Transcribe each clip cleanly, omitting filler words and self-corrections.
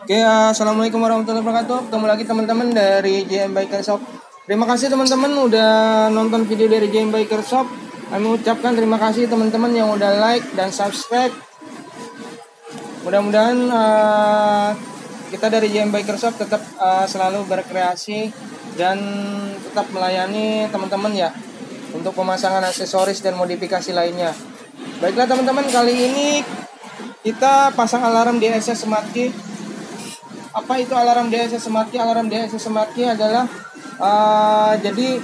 Oke, assalamualaikum warahmatullahi wabarakatuh. Ketemu lagi teman-teman dari JM Biker Shop. Terima kasih teman-teman udah nonton video dari JM Biker Shop. Kami mengucapkan terima kasih teman-teman yang udah like dan subscribe. Mudah-mudahan kita dari JM Biker Shop tetap selalu berkreasi dan tetap melayani teman-teman ya untuk pemasangan aksesoris dan modifikasi lainnya. Baiklah teman-teman, kali ini kita pasang alarm DSS Smart Key. Apa itu alarm DSS Smart Key? Alarm DSS Smart Key adalah jadi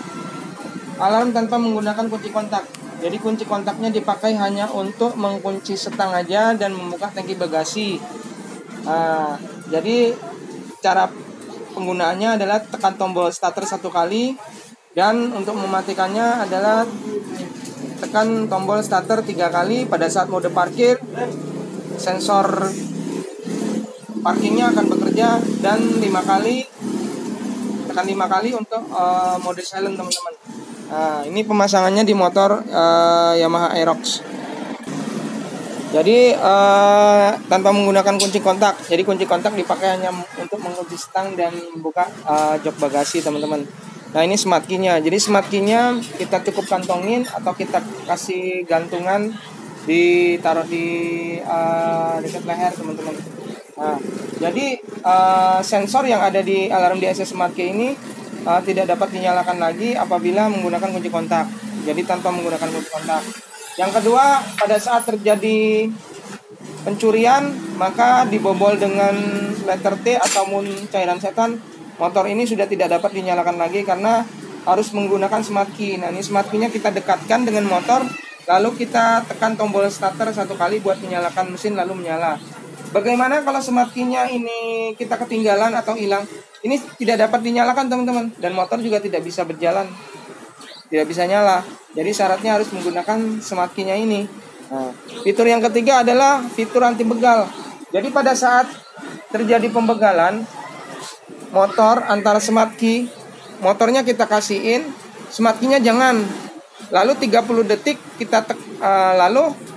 alarm tanpa menggunakan kunci kontak. Jadi kunci kontaknya dipakai hanya untuk mengunci setang aja dan membuka tangki bagasi. Jadi cara penggunaannya adalah tekan tombol starter 1 kali, dan untuk mematikannya adalah tekan tombol starter 3 kali. Pada saat mode parkir, sensor parkingnya akan bekerja, dan 5 kali, tekan 5 kali untuk mode silent teman-teman. Ini pemasangannya di motor Yamaha Aerox. Jadi tanpa menggunakan kunci kontak. Jadi kunci kontak dipakai hanya untuk mengunci stang dan membuka jok bagasi teman-teman. Nah, ini smart key-nya. Jadi smart key-nya kita cukup kantongin atau kita kasih gantungan, ditaruh di dekat leher teman-teman. Nah, jadi sensor yang ada di alarm DSS Smart Key ini tidak dapat dinyalakan lagi apabila menggunakan kunci kontak. Jadi tanpa menggunakan kunci kontak. Yang kedua, pada saat terjadi pencurian, maka dibobol dengan letter T ataupun cairan setan, motor ini sudah tidak dapat dinyalakan lagi karena harus menggunakan Smart Key. Nah, ini Smart Key-nya kita dekatkan dengan motor, lalu kita tekan tombol starter 1 kali buat menyalakan mesin lalu menyala. Bagaimana kalau smart key-nya ini kita ketinggalan atau hilang? Ini tidak dapat dinyalakan teman-teman, dan motor juga tidak bisa berjalan, tidak bisa nyala. Jadi syaratnya harus menggunakan smart key-nya ini. Nah, fitur yang ketiga adalah fitur anti begal. Jadi pada saat terjadi pembegalan motor antara smart key, motornya kita kasihin, smart key-nya jangan. Lalu 30 detik kita lalu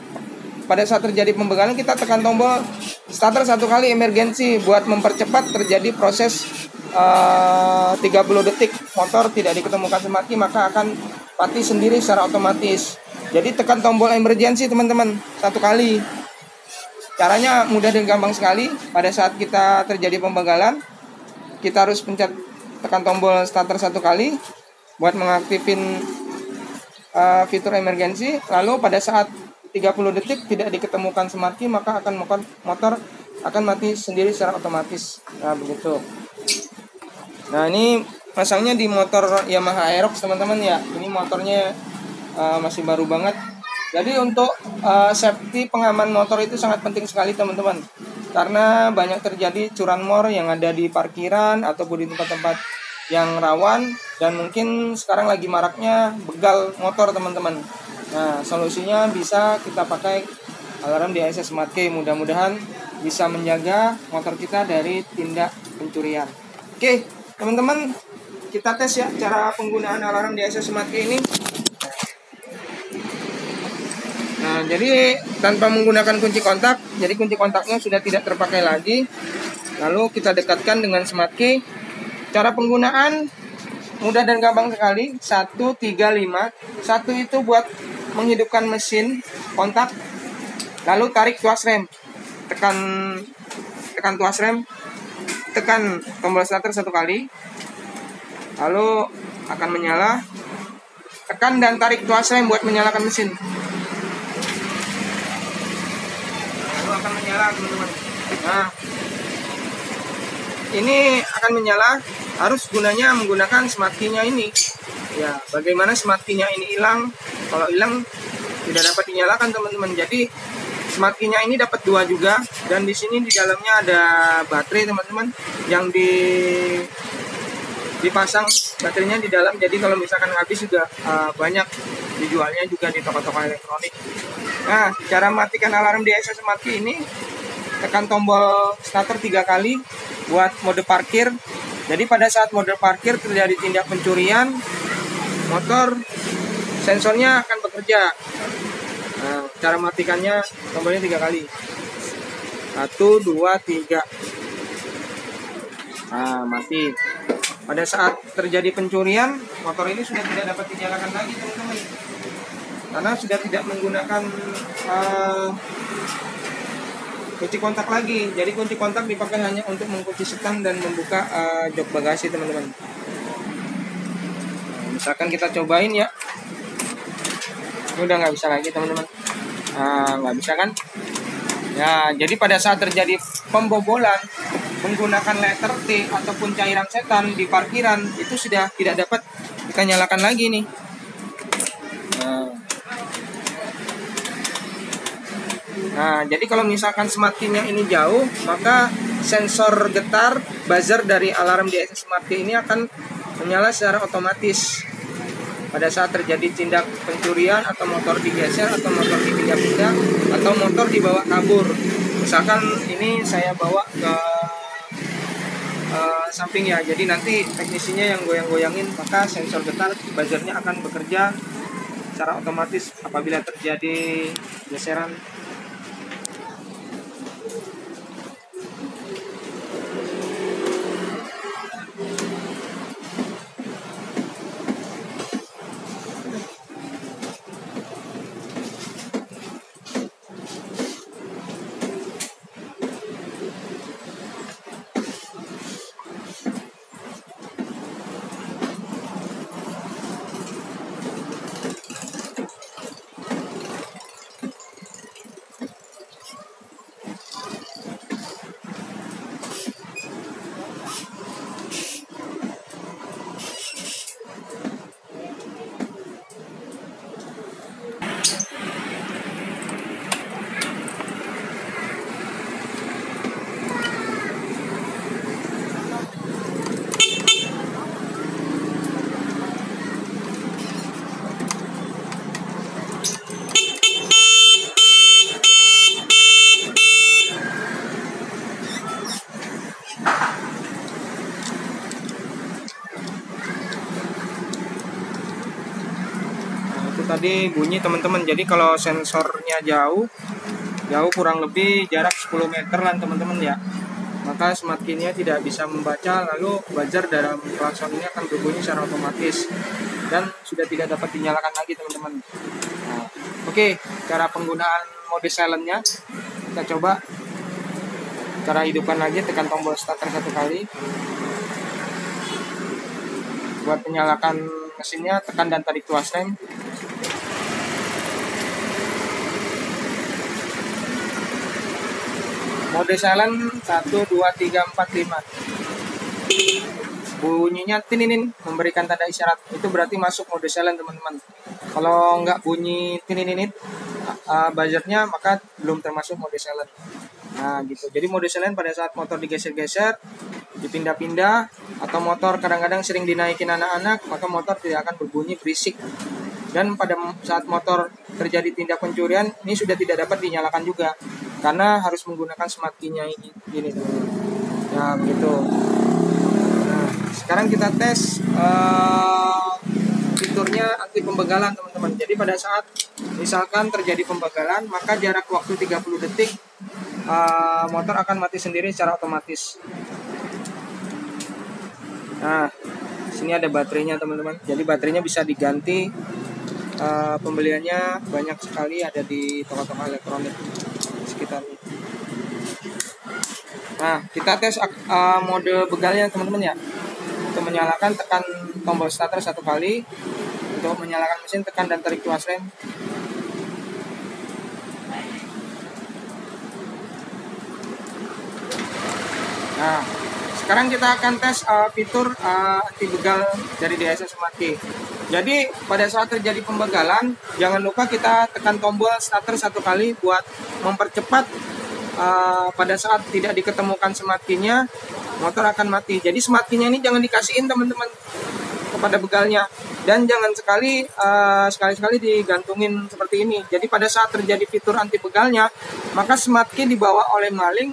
pada saat terjadi pembegalan kita tekan tombol starter 1 kali emergency buat mempercepat terjadi proses 30 detik motor tidak diketemukan smart key, maka akan mati sendiri secara otomatis. Jadi tekan tombol emergency teman-teman 1 kali. Caranya mudah dan gampang sekali. Pada saat kita terjadi pembegalan, kita harus tekan tombol starter 1 kali buat mengaktifin fitur emergency. Lalu pada saat 30 detik tidak diketemukan smart key, maka motor akan mati sendiri secara otomatis. Nah, begitu. Nah, ini pasangnya di motor Yamaha Aerox teman-teman ya. Ini motornya masih baru banget. Jadi untuk safety pengaman motor itu sangat penting sekali teman-teman. Karena banyak terjadi curanmor yang ada di parkiran ataupun di tempat-tempat yang rawan, dan mungkin sekarang lagi maraknya begal motor teman-teman. Nah, solusinya bisa kita pakai alarm DSS Smart Key. Mudah-mudahan bisa menjaga motor kita dari tindak pencurian. Oke, teman-teman, kita tes ya cara penggunaan alarm DSS Smart Key ini. Nah, jadi tanpa menggunakan kunci kontak, jadi kunci kontaknya sudah tidak terpakai lagi. Lalu kita dekatkan dengan Smart Key. Cara penggunaan mudah dan gampang sekali. 1, 3, 5. 1 itu buat menghidupkan mesin kontak, lalu tarik tuas rem, tekan tuas rem, tekan tombol starter 1 kali, lalu akan menyala. Tekan dan tarik tuas rem buat menyalakan mesin, lalu akan menyala teman-teman. Nah, ini akan menyala. Harus gunanya menggunakan smart key-nya ini. Ya, bagaimana smart key-nya ini hilang? Kalau hilang tidak dapat dinyalakan teman-teman. Jadi smart key-nya ini dapat 2 juga, dan di sini di dalamnya ada baterai teman-teman yang dipasang baterainya di dalam. Jadi kalau misalkan habis juga banyak dijualnya juga di toko-toko elektronik. Nah, cara matikan alarm DSS Smart Key ini, tekan tombol starter 3 kali buat mode parkir. Jadi pada saat mode parkir terjadi tindak pencurian, motor sensornya akan bekerja. Nah, cara matikannya tombolnya 3 kali. 1, 2, 3. Nah, mati. Pada saat terjadi pencurian, motor ini sudah tidak dapat dinyalakan lagi teman-teman, karena sudah tidak menggunakan kunci kontak lagi. Jadi kunci kontak dipakai hanya untuk mengunci stang dan membuka jok bagasi teman-teman. Nah, misalkan kita cobain ya, ini udah nggak bisa lagi teman-teman. Nah, nggak bisa kan? Ya, jadi pada saat terjadi pembobolan menggunakan letter T ataupun cairan setan di parkiran, itu sudah tidak dapat kita nyalakan lagi nih. Nah, jadi kalau misalkan smart key-nya ini jauh, maka sensor getar buzzer dari alarm DSS smart key ini akan menyala secara otomatis pada saat terjadi tindak pencurian atau motor digeser atau motor dipindah-pindah atau motor dibawa kabur. Misalkan ini saya bawa ke samping ya, jadi nanti teknisinya yang goyang-goyangin, maka sensor getar buzzernya akan bekerja secara otomatis apabila terjadi geseran. Tadi bunyi teman-teman. Jadi kalau sensornya jauh kurang lebih jarak 10 meter lah teman-teman ya, maka smart key-nya tidak bisa membaca, lalu buzzer dalam klakson ini akan berbunyi secara otomatis dan sudah tidak dapat dinyalakan lagi teman-teman. Nah, oke, cara penggunaan mode silent-nya kita coba. Cara hidupkan lagi, tekan tombol starter 1 kali. Buat menyalakan mesinnya, tekan dan tarik tuas rem. Mode silent 1, 2, 3, 4, 5. Bunyinya tininin, memberikan tanda isyarat. Itu berarti masuk mode silent teman-teman. Kalau nggak bunyi tinininit buzzernya, maka belum termasuk mode silent. Nah gitu. Jadi mode silent pada saat motor digeser-geser, dipindah-pindah, atau motor kadang-kadang sering dinaikin anak-anak, maka motor tidak akan berbunyi berisik. Dan pada saat motor terjadi tindak pencurian, ini sudah tidak dapat dinyalakan juga, karena harus menggunakan smart key-nya ini tuh. Nah begitu. Nah sekarang kita tes fiturnya anti pembegalan teman-teman. Jadi pada saat misalkan terjadi pembegalan, maka jarak waktu 30 detik motor akan mati sendiri secara otomatis. Nah sini ada baterainya teman-teman. Jadi baterainya bisa diganti. Pembeliannya banyak sekali, ada di toko-toko elektronik sekitar ini. Nah kita tes mode begalnya teman-teman ya. Untuk menyalakan, tekan tombol starter 1 kali. Untuk menyalakan mesin, tekan dan tarik tuas rem. Nah sekarang kita akan tes fitur anti begal dari DSS Smart Key. Jadi pada saat terjadi pembegalan, jangan lupa kita tekan tombol starter 1 kali buat mempercepat. Pada saat tidak diketemukan smart key-nya, motor akan mati. Jadi smart key-nya ini jangan dikasihin teman-teman kepada begalnya, dan jangan sekali-sekali digantungin seperti ini. Jadi pada saat terjadi fitur anti begalnya, maka smart key dibawa oleh maling,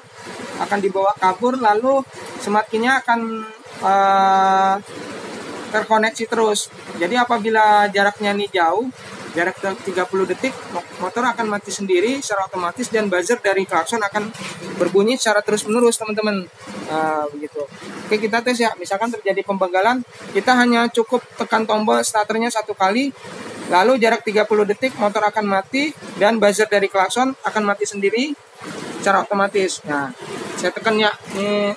akan dibawa kabur, lalu smart key-nya akan terkoneksi terus. Jadi apabila jaraknya ini jauh, jarak 30 detik, motor akan mati sendiri secara otomatis, dan buzzer dari klakson akan berbunyi secara terus-menerus teman-teman. Nah, begitu. Oke, kita tes ya. Misalkan terjadi pembengkalan, kita hanya cukup tekan tombol starternya 1 kali, lalu jarak 30 detik motor akan mati dan buzzer dari klakson akan mati sendiri secara otomatis. Nah, saya tekan ya. Nih.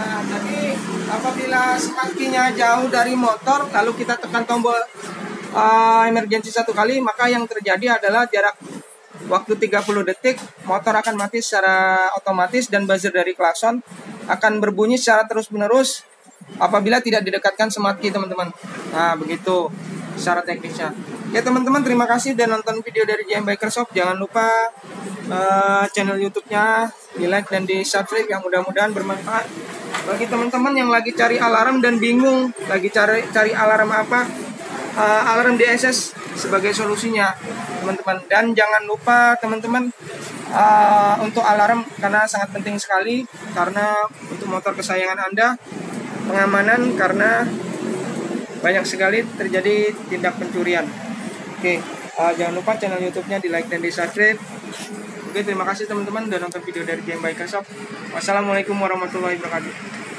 Nah, jadi apabila smart key-nya jauh dari motor, lalu kita tekan tombol emergency 1 kali, maka yang terjadi adalah jarak waktu 30 detik motor akan mati secara otomatis dan buzzer dari klakson akan berbunyi secara terus-menerus apabila tidak didekatkan smart key, teman-teman. Nah, begitu secara teknisnya. Ya teman-teman, terima kasih sudah nonton video dari JM Biker Shop. Jangan lupa channel YouTube-nya di like dan di subscribe, yang mudah-mudahan bermanfaat bagi teman-teman yang lagi cari alarm dan bingung lagi cari alarm apa. Alarm DSS sebagai solusinya, teman-teman. Dan jangan lupa teman-teman, untuk alarm karena sangat penting sekali, karena untuk motor kesayangan Anda, pengamanan, karena banyak sekali terjadi tindak pencurian. Oke, jangan lupa channel YouTube-nya di like dan di subscribe. Oke, terima kasih teman-teman sudah nonton video dari JM Biker Shop. Wassalamualaikum warahmatullahi wabarakatuh.